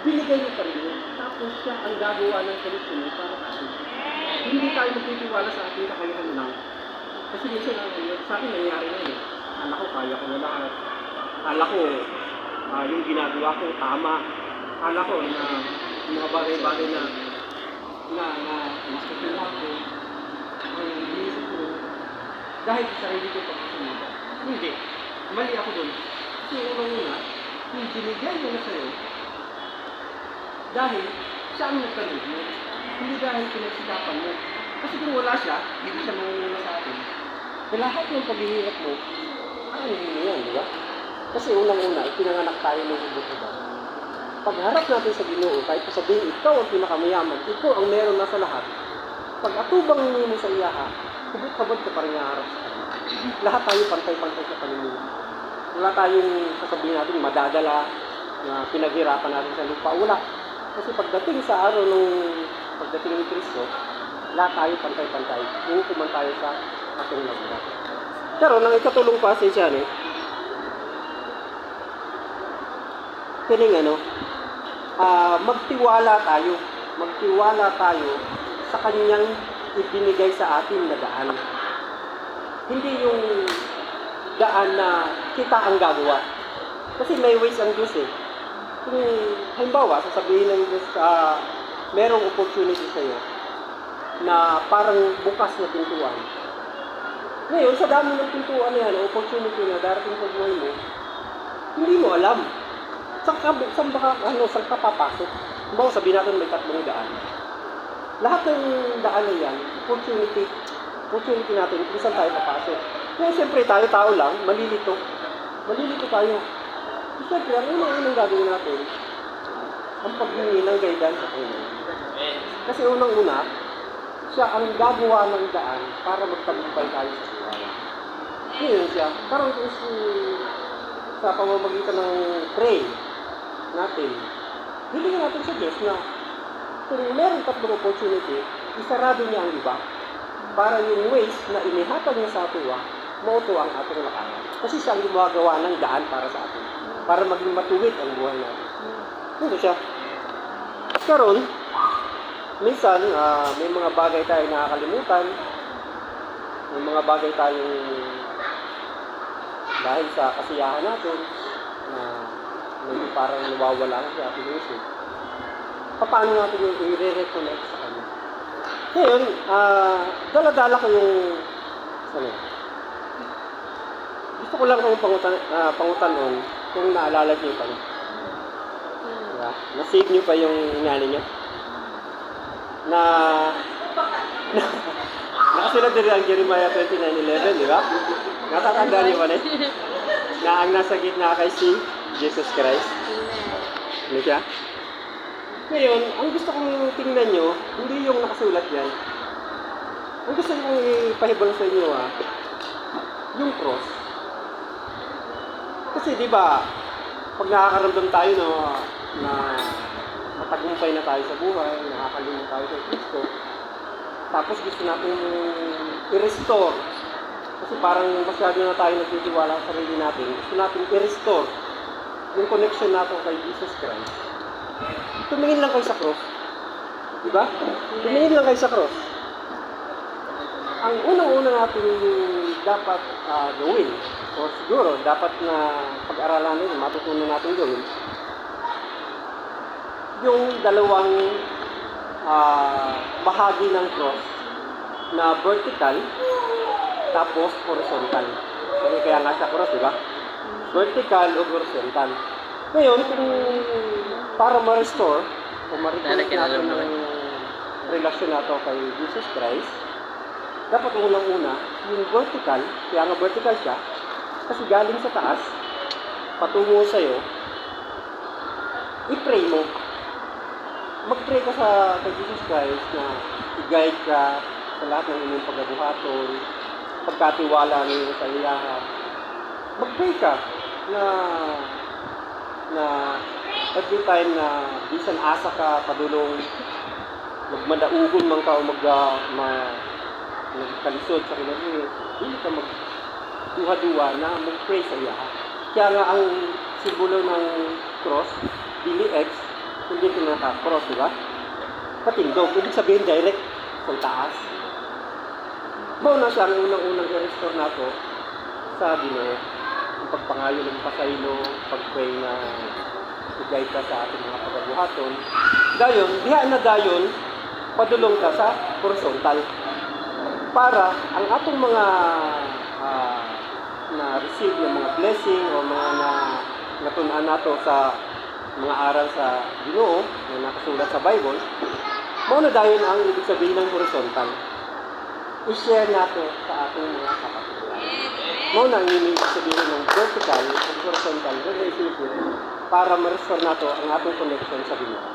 binigay mo pa rin yun. Tapos siya ang gagawa ng solusyon mo para sa atin. Hindi tayo magtitiwala sa ating kakayahan lang. Kasi minsan sa akin nangyari na yun. Akala ko kaya ko na lahat. Akala ko yung ginagawa ko tama. Akala ko na yung mga bagay-bagay na nasusunod ko, ang inisip ko, dahil sa sarili ko pagkasunod. Hindi. Mali ako doon. Kasi unang-una, yung binigyan mo na sa'yo, dahil siya ang nagkaroon mo. Hindi dahil pinagsikapan mo. Kasi kung wala siya, hindi siya mangunguna sa atin. Lahat ng paghihirap mo, ano mo yan, di ba? Kasi unang-una, ipinanganak tayo ng ubod-ubod. Pagharap natin sa Ginoo, kahit sabihin, ikaw ang pinakamayaman, ikaw ang meron na sa lahat. Pag atubang mo sa iyaha, hubot-habot ka pa rin naharap sa kanya. Lahat tayo pantay-pantay sa panimula. Wala tayong sasabihin natin madadala na pinaghirapan natin sa lupa. Wala. Kasi pagdating sa araw nung pagdating ni Kristo, lahat tayo pantay-pantay. Hukuman tayo sa ating lahat. Pero nang ikatulong passage yan kining magtiwala tayo sa kanyang ibinigay sa atin na daan. Hindi yung daan na kita ang gagawa. Kasi may ways ang Diyos eh. Kung halimbawa, sasabihin ng Diyos merong opportunity sa'yo na parang bukas na pintuan. Ngayon, sa dami ng pintuan na yan, opportunity na darating sa buhay mo, hindi mo alam. Saan ka papasok? Halimbawa, sabihin natin may 3 daan. Lahat ng daan na yan, opportunity natin kung saan tayo papasok. Kaya siyempre tayo tao lang, malilito tayo. Siyempre, ang unang gagawin natin, ang paghingi ng guidance sa Panginoon. Kasi unang-una, siya ang gagawa ng daan para magtagumpay tayo sa buhay. Ngayon siya, parang sa pamamagitan ng pray natin, hindi natin sa Diyos na kung meron 3 opportunity, isarado niya ang iba para yung ways na inihatag niya sa tuwa, mauto ang ating lakaran. Kasi siya ang gumagawa ng daan para sa atin, para maging matuwid ang buhay natin. Ano siya? Karon, minsan, may mga bagay tayong nakakalimutan, may mga bagay tayong dahil sa kasiyahan natin, na may parang nawawala na sa ating isip. Paano natin yung i-reconnect sa kanya? Ngayon, dala-dala ko yung gusto ko lang kung pangutanon kung naalala niyo pa. Diba? Na-save niyo pa yung inani niyo? Nakasunod din ang Jeremiah 29:11, di ba? Natatandaan niyo ba na ang nasa gitna kay si Jesus Christ? Ano siya? Ngayon, ang gusto kong tingnan nyo, hindi yung nakasulat yan. Ang gusto kong ipahibol sa inyo, yung cross. Kasi di ba, pag nakakaramdam tayo na matagumpay na tayo sa buhay, nakakalimot tayo sa Kristo, tapos gusto natin i-restore. Kasi parang masyado na tayo nagtitiwala sa sarili natin. Gusto natin i-restore yung connection natin kay Jesus Christ. Tumingin lang kayo sa cross. Diba? Tumingin lang kayo sa cross. Ang unang-una natin dapat gawin, o siguro dapat na pag-aralan natin, matutunan natin gawin, yung dalawang bahagi ng cross na vertical tapos horizontal. Kasi kaya nga sa cross, diba? Vertical o horizontal. Ngayon, kung para ma-restore o ma-reconnect natin ng relasyon nato kay Jesus Christ, dapat unang-una, yung vertical, kaya nga vertical siya, kasi galing sa taas, patungo sa'yo, i-pray mo. Mag-pray ka kay Jesus Christ na i-guide ka sa lahat ng inyong pagkabuhaton, pagkatiwala niyo sa ilaha. Mag-pray ka na every time na bisan asa ka padulong magmadaugon man ka o magkalisod sa kinabuhi, hindi ka magduha-duha na mag-pray sa iya. Kaya nga ang simbolo ng cross, dili X, hindi pinaka-cross, di ba? Patindog, ibig sabihin direct sa taas. Mauna siya ang unang-unang i-restore nato sa Ginoo. Ang pagpangayo ng pasaylo, pag-pray na i-guide ka sa ating mga pagabuhaton. Dayon, diha na dayon, padulong ka sa horizontal. Para ang atong mga na-receive ng mga blessing o mga natunan nato sa mga aral sa Ginoo na nakasulat sa Bible, mauna dayon ang ibig sabihin ng horizontal. I-share nato sa ating mga kapatiran. Mauna ang ibig sabihin ng vertical o horizontal relationship para ma-restore nato ang ating connection sa Ginoo.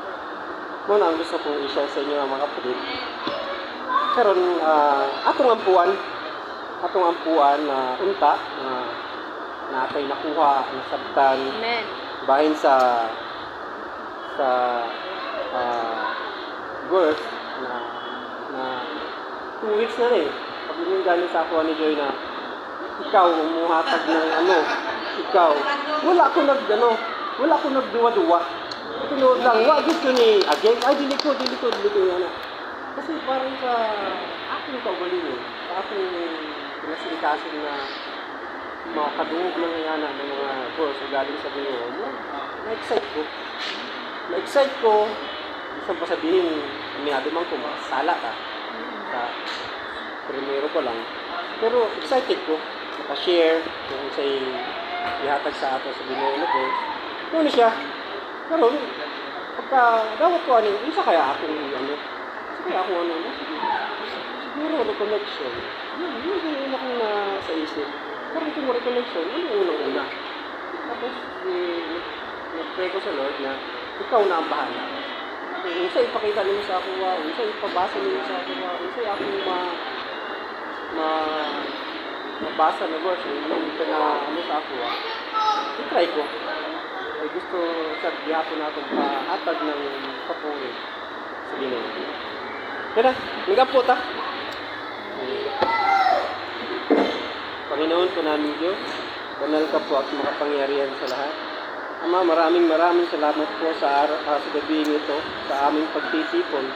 Mauna ang gusto kong i-share sa inyo mga kapatid. Karon atong ampuan na unta na atay nakuha, nasabtan, bahin sa verse na 2 weeks na rin. Pag yung galing sa ako ni Joy na ikaw umuhatag ng ikaw, wala ko nagduwa-duwa. Tinuod lang, wag gid ko ni again, ay dili ko yana. Kasi parang sa aking kaugalingon, sa aking pinasilikasin na makadungog ng yana ng mga verse o galing sa Ginoo, na-excite ko, isang pa sabihin, minaduman ko, masala ka sa primero ko lang. Pero excited ko, makashare kung sa'y ihatag sa ato sa Ginoo ko. Ano siya? Pero pagka dawat ko isa kaya akong siguro reconnection. Yun yung una kong nasa isip. Parang itong reconnection, ano yung unang-una? Tapos, nag-pray ko sa Lord na ikaw na ang bahala. Kung sa'yo ipakita nyo sa ako, kung sa'yo ipabasa nyo sa ako, kung sa'yo akong mabasa na verse, yung sa ako, i-try ko. Ay gusto sa gihapon natin pahatag ng papuri sa Ginoo. Kaya na, nag-apo ta. Panginoon po namin Diyos, banal ka po at makapangyarihan sa lahat. Ama, maraming salamat po sa gabing ito, sa aming pagtitipon,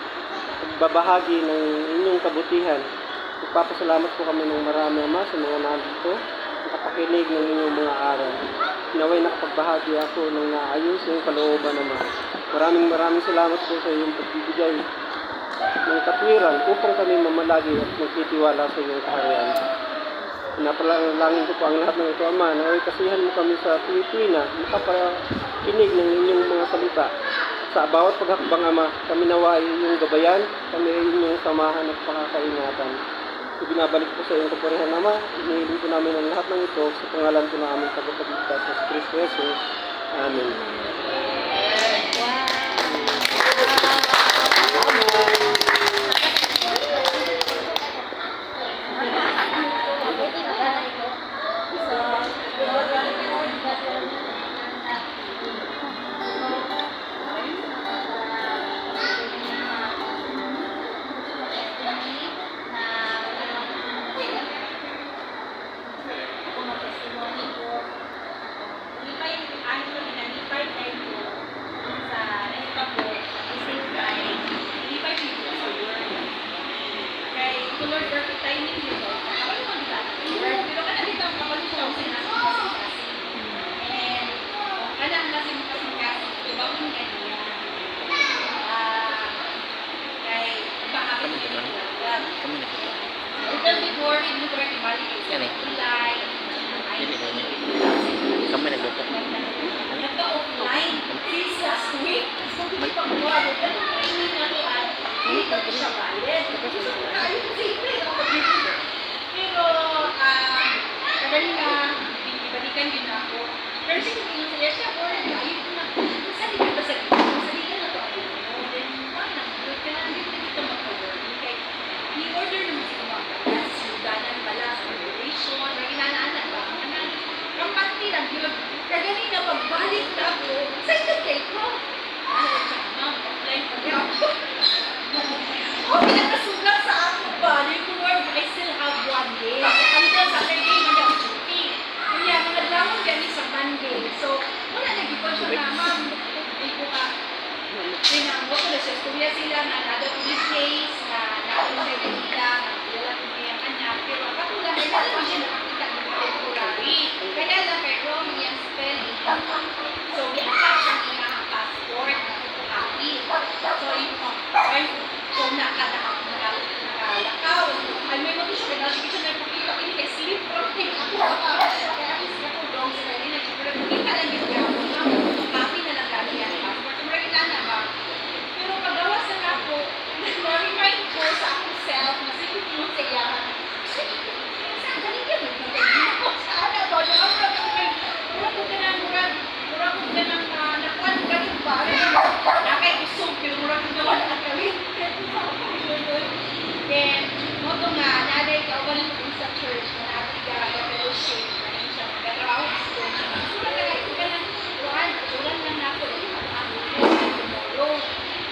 pagbabahagi ng inyong kabutihan. Magpapasalamat po kami ng marami, Ama, sa mga nandito, nakapakinig ng inyong mga aral. Naway nakapagbahagi ako ng naayos yung kalooban, Ama. Maraming salamat po sa iyong pagbibigay ng katwiran upang kami mamalagi at magtitiwala sa iyong kaharian. Napalangin ko po ang lahat ng ito, Ama, na kasihan mo kami sa tuwi-tuwi na makapakinig ng inyong mga salita. Sa bawat paghakbang, Ama, kami nawa ay inyong gabayan, kami ay inyong samahan at pakakaingatan. Ibinabalik po sa iyong kapurihan, Ama, inihiling po namin ang lahat ng ito sa pangalan po na aming tagapagligtas sa Kristo Jesus. Amen. Kami nagluto. Nagka-offline. Since last week. Hindi pa kuha. Hindi pa siya valid. Pero, kadali na, balikan din ako. Pero hindi ko sila siya, or ayun ko na, sali ka ba sa sali ka na to ako. Then, wala, ka na, hindi kita mag-work. I-order naman sa mga kasi sudanan pala sa relation, or inanaanan ba? Ang panty lang, yun. Kadali na, pagbalik na ako, excited kayo ko. Ma'am, offline pa niya ako. Pinakasulat sa ako ba? Lord, I still have 1 day. Until Saturday, hindi ako duty. Kaya mga drawang gani sa Monday. So, wala nag-ipon Nagsustuya sila na another place na naunsa na nila, wala ko niya anak, pero katulad ay naman siya nakakita ng temporary. Kaya lang kay wrong yung spelling. So, i-attach ang inyong passport na copy. So, ay, kung nakalakaw, ay may mag-issue, kaya sige siya nagpapita, ini kay sleep protect ako. Kaya is ako wrong sa kanina, pero kita lang yung copy na lang kami ang passport. Marami na ba? Pero pagawas na ako, na-remind ko sa akong self na sige mo sa iya. Saan galing yun? Saan na ba? Mura ko ka ng nakuan ka rin ba? Nakay-usog, pero mura ko gawa na kawin. Then, mo ito nga, naday ka, wala ko sa church, na natin ka, fellowship, na yun siya, nagkatrabaho sa school. Sulat na kayo ka ng kuhan, sulat lang na ako, tomorrow.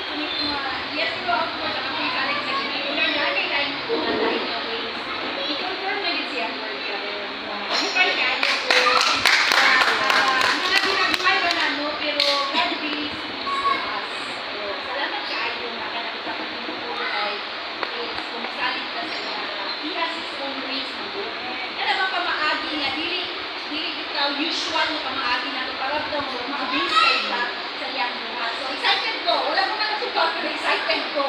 Sunit mo, yes, bro, of course, ako yung kalig sa ginagawa, naday tayo na tayo na ways. I-confirm na yun siya, for you. Yung pa yung kanya ko, mga ginagmay ba na, no, pero God please us. Salamat kayo na kanakita ko ng mga ay kung salit ka sa mga he has his own ways na go. Kaya ba pamaagi nga, dili ikaw usual na pamaagi na ito para ito mo makabing sa iba sa iyang buhat. So excited ko, wala ko man nasugot pero excited ko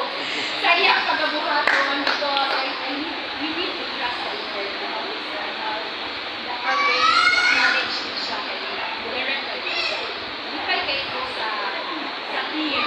sa iyang pagabuhaton because we need to trust the Lord the our ways, knowledge din siya kanila. Direct na din siya. Lipay kayo ko sa team.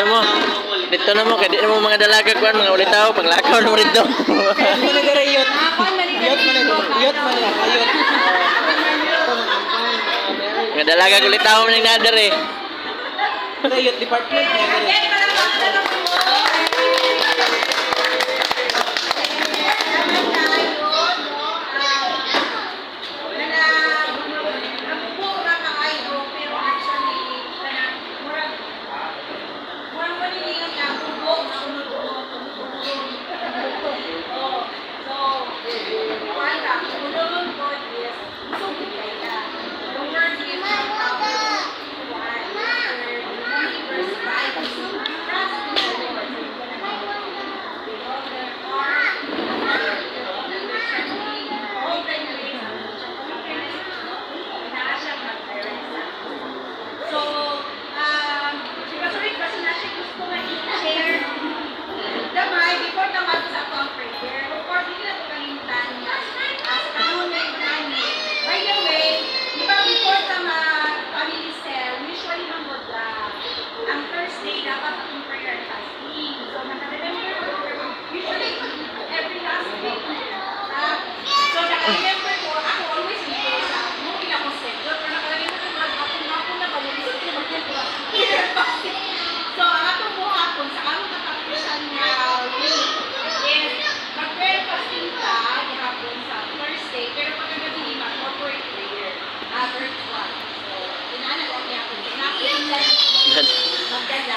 na mo. Dito na mo, kaya di na mo mga dalaga kuan, mga ulitaw, paglakaw na mo rito. Yot mo na dere yot. Yot mo na yot mo na yot. Mga dalaga ulitaw man yung nader eh. Dere yot department na dere.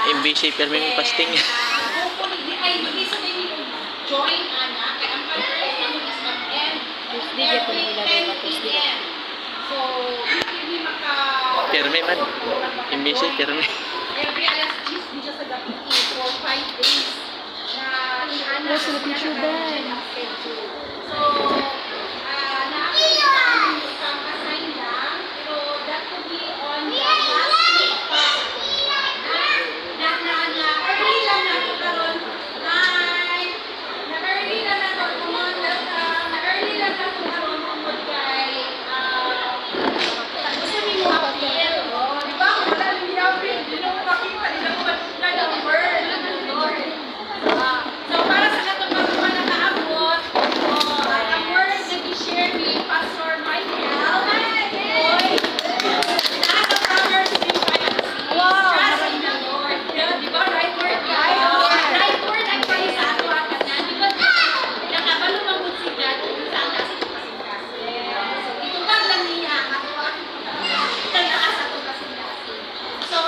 MBC permi mo pasting. Join anak kaya ang conference namin is mag-end every 10 p.m. So, hindi maka... Permi man. MBC permi. Every alas 10 di siya sa gabi for 5 days na inaana sa schedule. So, nakakita kami isang assign lang, pero that could be on the last week na early lang na ito karon na early lang na ito na early lang na ito karon tungkol kay gusto niyo mo appeal, di ba? Wala rin niya appeal, di na mo makita, di na mo makita ng word. So para sa katong mga nakaabot, ang word na i-share ni Pastor Michael, oy, nasa Proverbs 3:5. Trust in the Lord. Di ba? Right word, guys? Right word ang pali sa ato at na. Because nakabalo mang good si God kung saan nasa ito kasing-kasing. So, itubag lang niya ang ato at tandaan sa ito kasing-kasing. So,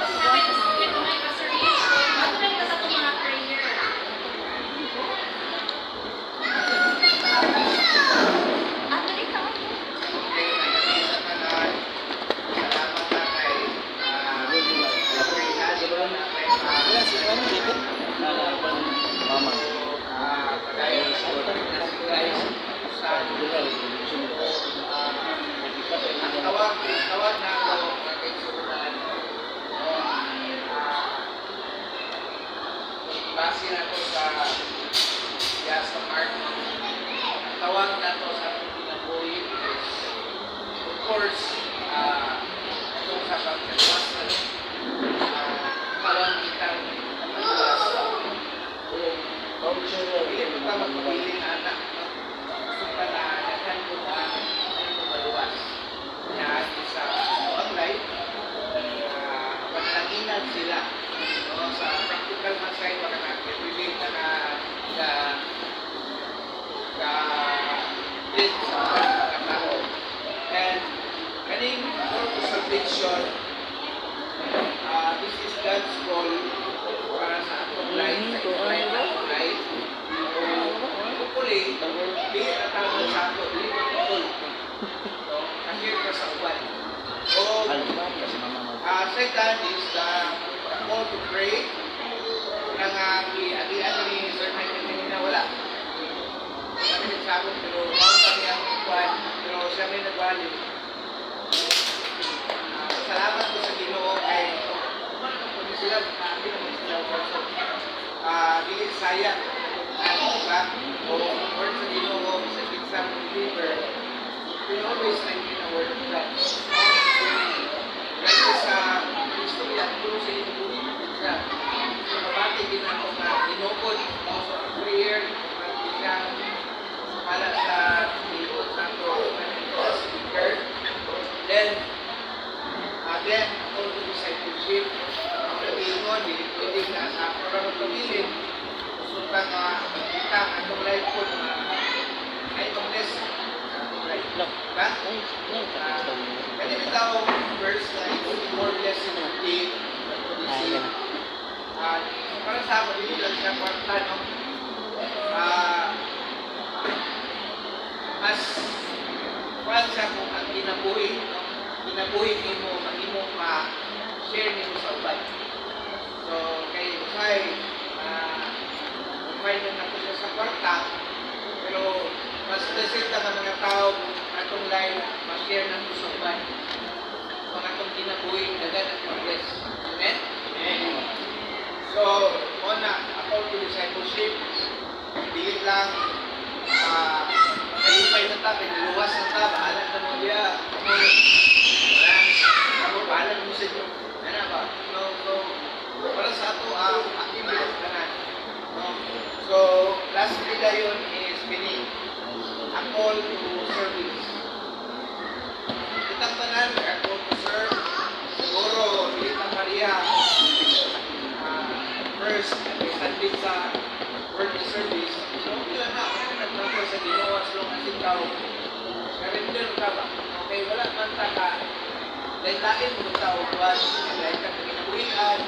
sinabi ko sa ito ay Pastor Rich, bago na ito sa itong mga prayer. At balik ka. Wala si ano dito. Mama. Tawag na ako kay Sunan. Base na to sa sa Mark. Tawag na to sa Pinabuhi is of course itong sa pagkakas tawag kitang hindi mo ka magpapili na anak gusto ka na naghan ko ang maluwas yan sa online paglanginan sila sa practical na side baka nag-relate na din sa pagkakatao and kaning for salvation this is God's call para sa atong life sa life na atong life hopefully di natawag sa ato dili ko tungkol kahit ka sa uban second is the call to pray nang agi-agian ni Sir Michael na wala kami nagsabot pero bawang kami ang uban pero siya may nagwali salamat ko sa Ginoo kay kung sila hindi naman sila person dili sayang sa o word sa Ginoo sa example believer we always like in the word of God kasi sa istorya puro sa inubuhin natin siya. So, mabati din ako na inukod also a prayer, mabati siya para sa Diyos sa speaker. Then, ako to discipleship. Ang nag-iingon, pwede na sa ako na magpamilin. Gusto nga kita ang itong life ko na ay pag-bless sa itong life. Diba? Ganito daw verse na it's more blessing to give than to receive. Para sa ako, hindi lang siya kwarta, no? Mas kwan siya kung ang kinabuhi, no? Kinabuhi mo, mag-imo ma-share nimo sa uban. So, kay Usay, may na nato siya sa kwarta, pero mas blessed ang mga tao kung atong life ma-share nato sa uban. Kung atong kinabuhi, dagan at mag-bless. Amen? So, una, ako to discipleship, hindi lang kalipay na ta, piniluwas na ta, bahalan na mo diya, ako bahalan mo sa inyo. Ano ba? So, para sa ato, aking bilagdanan. So, last video yun is meaning, a call to service. Kitang tanan, a call to serve, siguro, Lita Maria, first, nag-standing sa world service. So, yun na, ako na nagtrapo sa Ginoo as long as ikaw, surrender ka ba? Okay, wala man ta ka, lain-lain mo tao buwan, lain ka kinabuhian,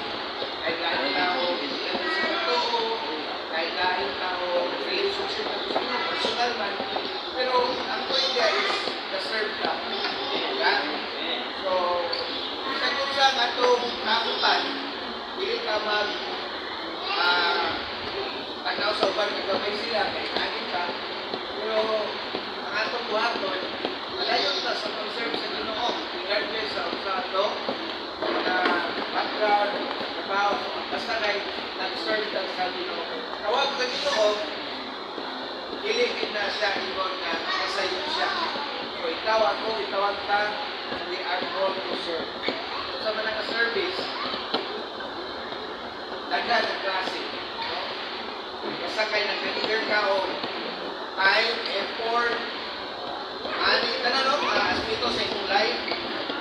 lain-lain tao, lain sa totoo, lain-lain tao, relationship na gusto mo, personal man. Pero, ang point niya is, na-serve ka. Diba? So, sa kung sa atong kakutan, hindi ka tanaw sa uban na gamay sila, kay kanin ka. Pero, ang atong buhaton, malayon ta sa pag-serve sa Ginoo, regardless sa ato, na background, trabaho, basta na nag-serve ka sa Ginoo. Tawag sa Ginoo, iligid na siya, ingon na nakasayo siya. So, ikaw ako, itawag ta, we are called to serve. So, sa mga naka-service, dagan ang klase. Basta kayo nag-leader ka o time, effort, ani, tanong, aspito sa itong life,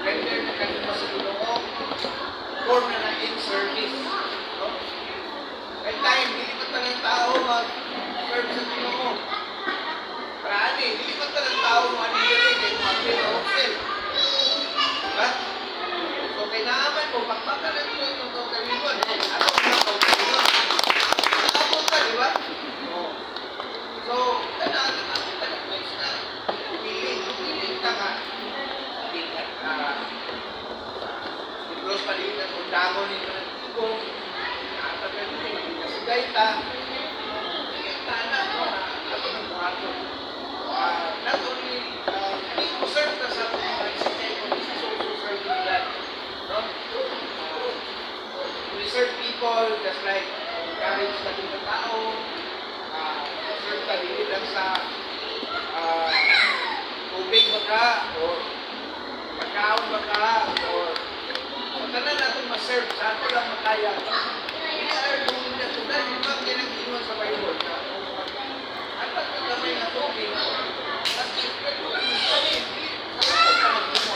render na kayo pa sa Ginoo, form na in service. No? At time, hindi pa talang tao mag-serve sa Ginoo. Para ani, hindi pa talang tao mag-leader, kaya mag-leader o self. Diba? So, kaya naaman mo, pagpatalan ko itong kalimuan, ako ang kalimuan. Nakapot ka, di ba? So, next na, piling ka nga. Sigros palitan kung damo nito ng tibong, nakatagal nito, nasigay ta, na ako ng buhato. Not only, serve ka sa mga extent, this is also serving God. No? We serve people just like encourage natin ng tao, serve ka dili lang sa tubig ba ka, or pagkaon ba ka, or tanan natin ma-serve, sa ato lang makaya. We are doing that to God. Yung mga ginag-iwan sa Bible, at pagkakamay na tubig, at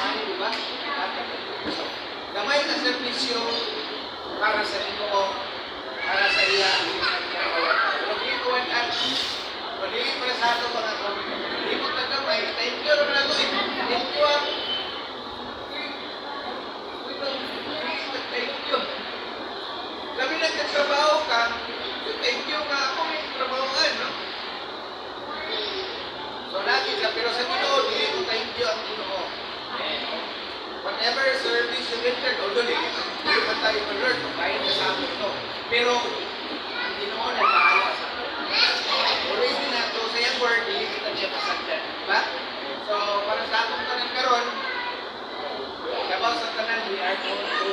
diba? Gamay na servisyo para sa Ginoo, para sa iya. Pero gikuan at pagdili para sa ato mga hindi mo tagamay, thank you naman ako eh. Thank you ang thank you. Labi nagkatrabaho ka, thank you nga ako may trabahoan, no? So lagi ka, pero sa Ginoo, hindi mo thank you ang Ginoo. Whatever service you rendered, although hindi pa tayo ma-learn kung kahit kasama ito. Pero, ang Ginoo na bahala sa atin. Already na ito sa yung word, hindi kita siya masagdan. Diba? So, para sa akong tanan karon, kabaw sa tanan, we are going to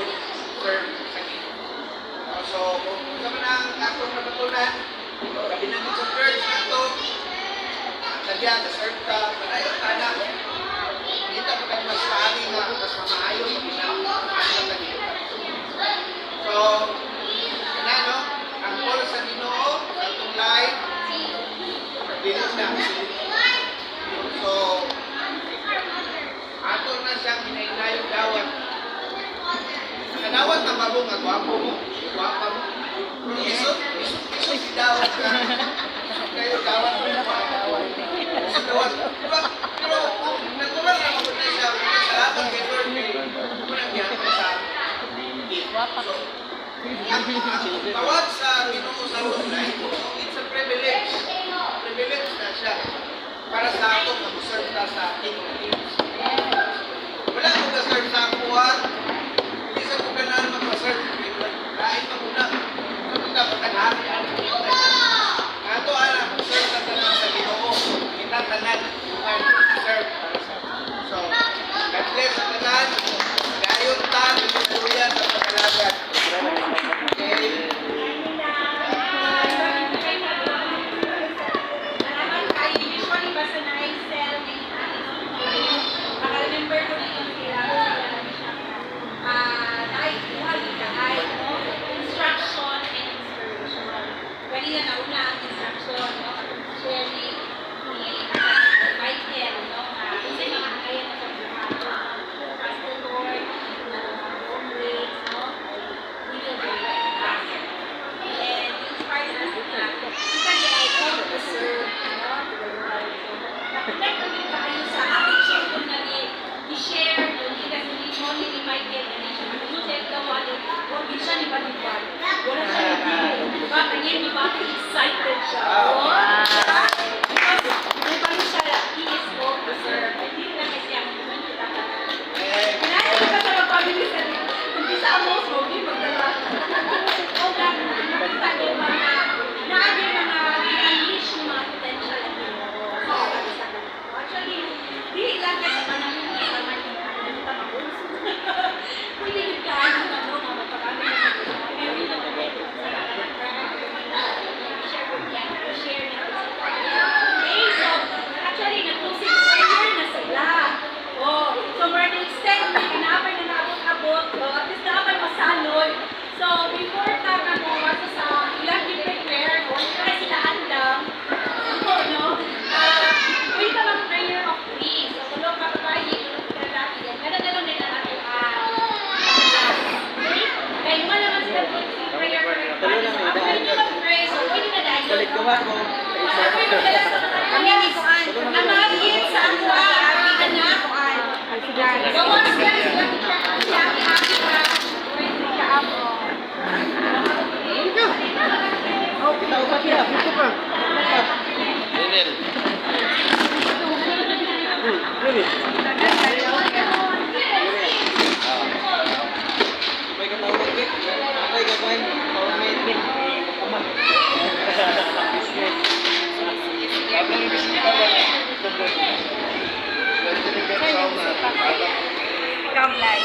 serve sa Ginoo. So, kung sa man ang akong napatunan, gabi namin sa church na ito, sadya, na-serve ka, panayon ka na, kita mo kayo mas maali na mas mamaayo sa pinapakain na kanila. nga gwapo mo, gwapa mo. Pero isot idawat ka. Kayo dawat mo na dawat. Isot dawat. Pero nagkuman na ako na siya. Salamat kay Lord kay kulang yan sa so, ang tawag sa Ginoo sa online, it's a privilege. Privilege na siya para sa ato mag-serve ta sa King of Kings. Wala akong na-serve sa akuha. Hindi sa kong ganaan mag-serve. Kain pa muna. Ito ka, pagkakami ang ato anak, serve na tanan sa Ginoo. Kita tanan, bukan serve para sa So, God bless sa tanan. Gayon ta, inutuyan at pagkalagan. Okay? Naman kayo, usually basta na-excel, remember ko na yung sila instruction and inspiration. Kanina nauna ang instruction, no? Share ni Michael, no? Kasi mga kaya na sa buhay, Pastor Lord, home rates, no? We will be right back. And inspires us na kita ni I come to serve, no? Nakita ko din tayo sa ating share kung i-share, hindi kasi ni Michael, na siya mag-check daw hindi siya ni Baliban. Wala siya ni diba? Kanya ni Bata excited siya. Because, di ba siya, he is called to serve. Hindi na kasi ang kumanta ka. Kaya ka sa mag-family sa hindi sa amos mo, hindi magdala. O nakita niyo mga, naagin mga i-unleash yung mga potential at actually, di lang kasi manangin yung naman yung tamagos. Pwede yung kaan yung ano, mga magpapagod na sa every na share na okay, so actually nag-closing prayer na sila. Oh, so we're extend na kinabay na naabot-abot, at least naabay masalon. So before taga mo, wato sa ilang prepare, kaya sila andam, no? Pwede ka lang prayer of peace. So tulog ka babae, tulog ka lalaki, yan. Ganun nila natin okay? Kaya mo naman sila prayer for everybody. So after nyo mag-pray, so pwede na dahil. Balik ko ba ko? Ang mga kids sa ang aking anak, gawa na sila sila si Aki pa. Pwede ka ako. Oh, kita upat ya. Itu pa. Daniel. Ini. May katawag kit. May gagawin. Pawamit din. Kamay. Ikaw, Blay.